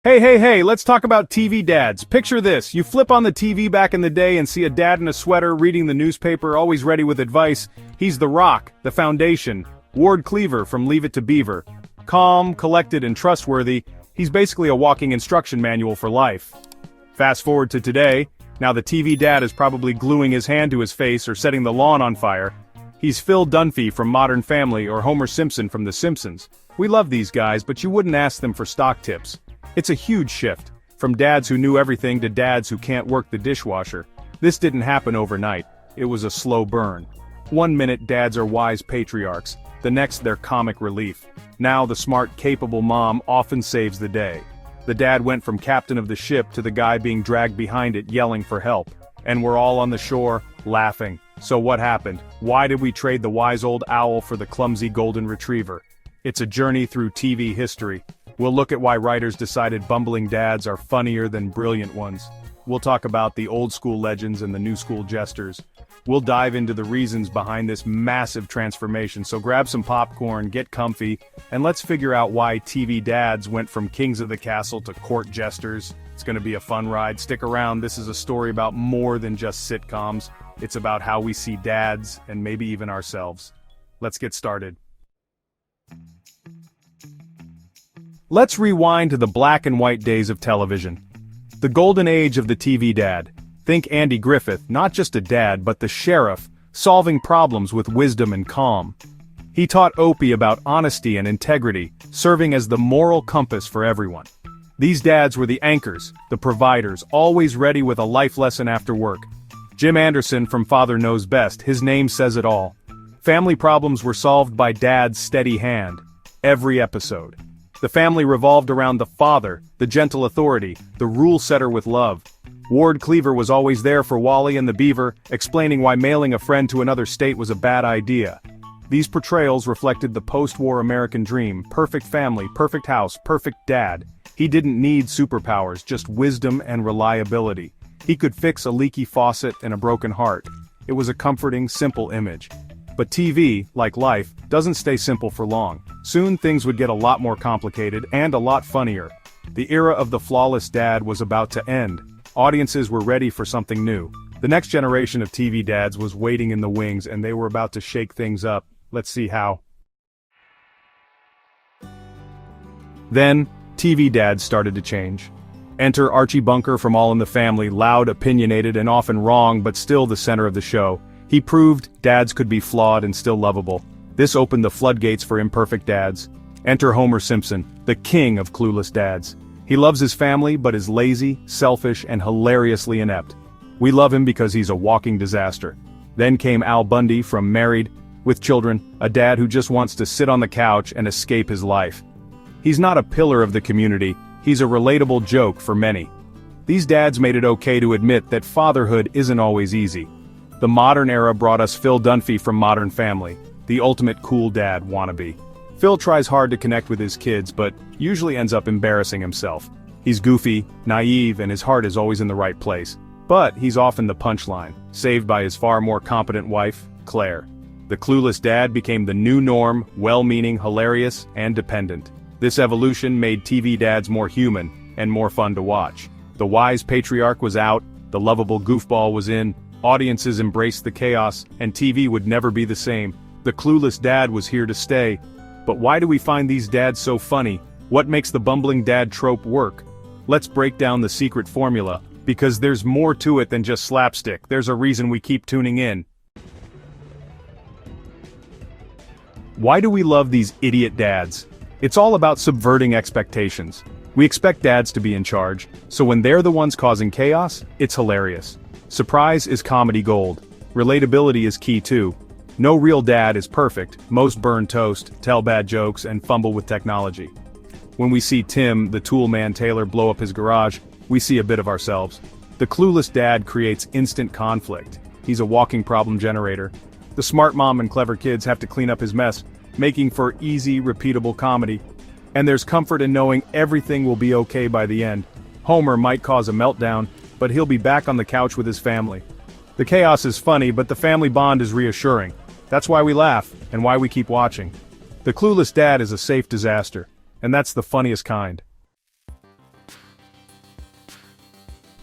Hey, let's talk about TV dads. Picture this, you flip on the TV back in the day and see a dad in a sweater reading the newspaper, always ready with advice. He's the rock, the foundation, Ward Cleaver from Leave It to Beaver. Calm, collected, and trustworthy, he's basically a walking instruction manual for life. Fast forward to today, now the TV dad is probably gluing his hand to his face or setting the lawn on fire. He's Phil Dunphy from Modern Family or Homer Simpson from The Simpsons. We love these guys, but you wouldn't ask them for stock tips. It's a huge shift, from dads who knew everything to dads who can't work the dishwasher. This didn't happen overnight, it was a slow burn. 1 minute dads are wise patriarchs, the next they're comic relief. Now the smart, capable mom often saves the day. The dad went from captain of the ship to the guy being dragged behind it yelling for help. And we're all on the shore, laughing. So what happened? Why did we trade the wise old owl for the clumsy golden retriever? It's a journey through TV history. We'll look at why writers decided bumbling dads are funnier than brilliant ones. We'll talk about the old school legends and the new school jesters. We'll dive into the reasons behind this massive transformation, so grab some popcorn, get comfy, and let's figure out why TV dads went from kings of the castle to court jesters. It's gonna be a fun ride. Stick around, this is a story about more than just sitcoms. It's about how we see dads, and maybe even ourselves. Let's get started. Let's rewind to the black and white days of television. The golden age of the TV dad. Think Andy Griffith, not just a dad but the sheriff, solving problems with wisdom and calm. He taught Opie about honesty and integrity, serving as the moral compass for everyone. These dads were the anchors, the providers, always ready with a life lesson after work. Jim Anderson from Father Knows Best, his name says it all. Family problems were solved by Dad's steady hand. Every episode. The family revolved around the father, the gentle authority, the rule setter with love. Ward Cleaver was always there for Wally and the Beaver, explaining why mailing a friend to another state was a bad idea. These portrayals reflected the post-war American dream, perfect family, perfect house, perfect dad. He didn't need superpowers, just wisdom and reliability. He could fix a leaky faucet and a broken heart. It was a comforting, simple image. But TV, like life, doesn't stay simple for long. Soon things would get a lot more complicated and a lot funnier. The era of the flawless dad was about to end. Audiences were ready for something new. The next generation of TV dads was waiting in the wings and they were about to shake things up. Let's see how. Then, TV dads started to change. Enter Archie Bunker from All in the Family, loud, opinionated, and often wrong, but still the center of the show. He proved dads could be flawed and still lovable. This opened the floodgates for imperfect dads. Enter Homer Simpson, the king of clueless dads. He loves his family but is lazy, selfish, and hilariously inept. We love him because he's a walking disaster. Then came Al Bundy from Married, with Children, a dad who just wants to sit on the couch and escape his life. He's not a pillar of the community, he's a relatable joke for many. These dads made it okay to admit that fatherhood isn't always easy. The modern era brought us Phil Dunphy from Modern Family, the ultimate cool dad wannabe. Phil tries hard to connect with his kids but usually ends up embarrassing himself. He's goofy, naive, and his heart is always in the right place. But he's often the punchline, saved by his far more competent wife, Claire. The clueless dad became the new norm, well-meaning, hilarious, and dependent. This evolution made TV dads more human and more fun to watch. The wise patriarch was out, the lovable goofball was in, audiences embraced the chaos, and TV would never be the same. The clueless dad was here to stay. But why do we find these dads so funny? What makes the bumbling dad trope work? Let's break down the secret formula, because there's more to it than just slapstick. There's a reason we keep tuning in. Why do we love these idiot dads? It's all about subverting expectations. We expect dads to be in charge, so when they're the ones causing chaos, it's hilarious. Surprise is comedy gold. Relatability is key too. No real dad is perfect, most burn toast, tell bad jokes, and fumble with technology. When we see Tim, the tool man Taylor, blow up his garage, we see a bit of ourselves. The clueless dad creates instant conflict. He's a walking problem generator. The smart mom and clever kids have to clean up his mess, making for easy, repeatable comedy. And there's comfort in knowing everything will be okay by the end. Homer might cause a meltdown, but he'll be back on the couch with his family. The chaos is funny, but the family bond is reassuring. That's why we laugh, and why we keep watching. The clueless dad is a safe disaster, and that's the funniest kind.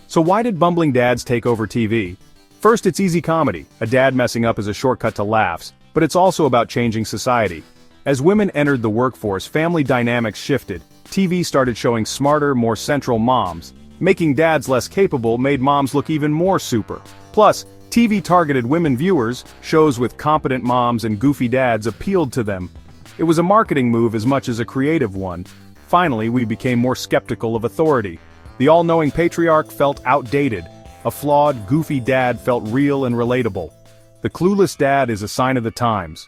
So why did bumbling dads take over TV? First, it's easy comedy. A dad messing up is a shortcut to laughs, but it's also about changing society. As women entered the workforce, family dynamics shifted. TV started showing smarter, more central moms. Making dads less capable made moms look even more super. Plus, TV targeted women viewers, shows with competent moms and goofy dads appealed to them. It was a marketing move as much as a creative one. Finally, we became more skeptical of authority. The all-knowing patriarch felt outdated. A flawed, goofy dad felt real and relatable. The clueless dad is a sign of the times.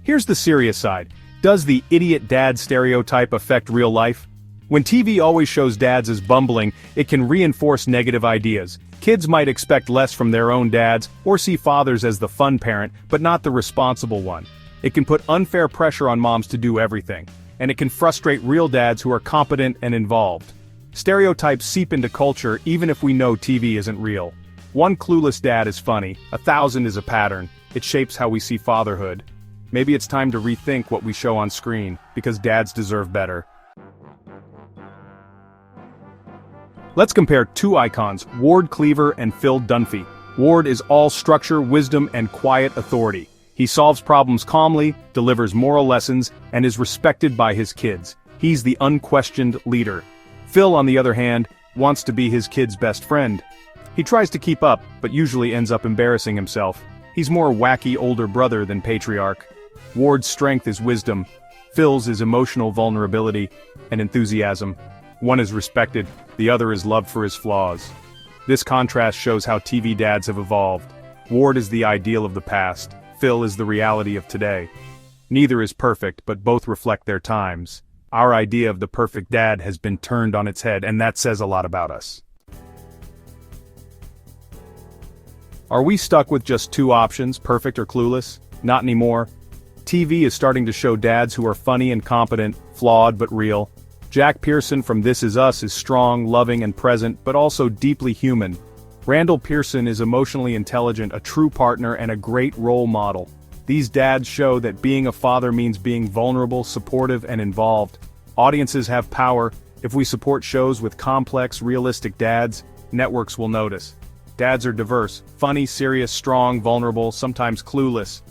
Here's the serious side. Does the idiot dad stereotype affect real life? When TV always shows dads as bumbling, it can reinforce negative ideas. Kids might expect less from their own dads, or see fathers as the fun parent, but not the responsible one. It can put unfair pressure on moms to do everything, and it can frustrate real dads who are competent and involved. Stereotypes seep into culture even if we know TV isn't real. One clueless dad is funny, 1,000 is a pattern. It shapes how we see fatherhood. Maybe it's time to rethink what we show on screen, because dads deserve better. Let's compare two icons, Ward Cleaver and Phil Dunphy. Ward is all structure, wisdom, and quiet authority. He solves problems calmly, delivers moral lessons, and is respected by his kids. He's the unquestioned leader. Phil, on the other hand, wants to be his kid's best friend. He tries to keep up, but usually ends up embarrassing himself. He's more wacky older brother than patriarch. Ward's strength is wisdom. Phil's is emotional vulnerability and enthusiasm. One is respected, the other is loved for his flaws. This contrast shows how TV dads have evolved. Ward is the ideal of the past. Phil is the reality of today. Neither is perfect, but both reflect their times. Our idea of the perfect dad has been turned on its head, and that says a lot about us. Are we stuck with just two options, perfect or clueless? Not anymore. TV is starting to show dads who are funny and competent, flawed but real. Jack Pearson from This Is Us is strong, loving, and present, but also deeply human. Randall Pearson is emotionally intelligent, a true partner, and a great role model. These dads show that being a father means being vulnerable, supportive, and involved. Audiences have power. If we support shows with complex, realistic dads, networks will notice. Dads are diverse, funny, serious, strong, vulnerable, sometimes clueless.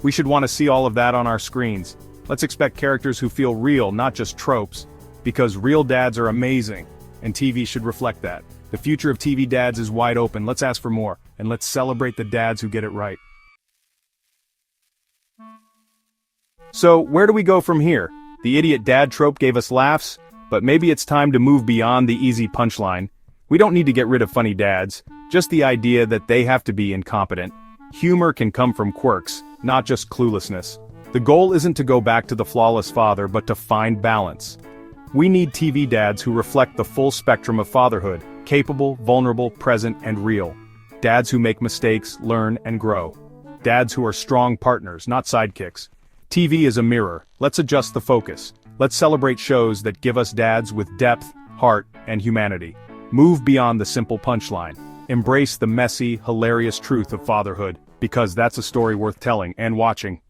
We should want to see all of that on our screens. Let's expect characters who feel real, not just tropes. Because real dads are amazing, and TV should reflect that. The future of TV dads is wide open. Let's ask for more, and let's celebrate the dads who get it right. So, where do we go from here? The idiot dad trope gave us laughs, but maybe it's time to move beyond the easy punchline. We don't need to get rid of funny dads, just the idea that they have to be incompetent. Humor can come from quirks, not just cluelessness. The goal isn't to go back to the flawless father, but to find balance. We need TV dads who reflect the full spectrum of fatherhood, capable, vulnerable, present, and real. Dads who make mistakes, learn, and grow. Dads who are strong partners, not sidekicks. TV is a mirror. Let's adjust the focus. Let's celebrate shows that give us dads with depth, heart, and humanity. Move beyond the simple punchline. Embrace the messy, hilarious truth of fatherhood, because that's a story worth telling and watching.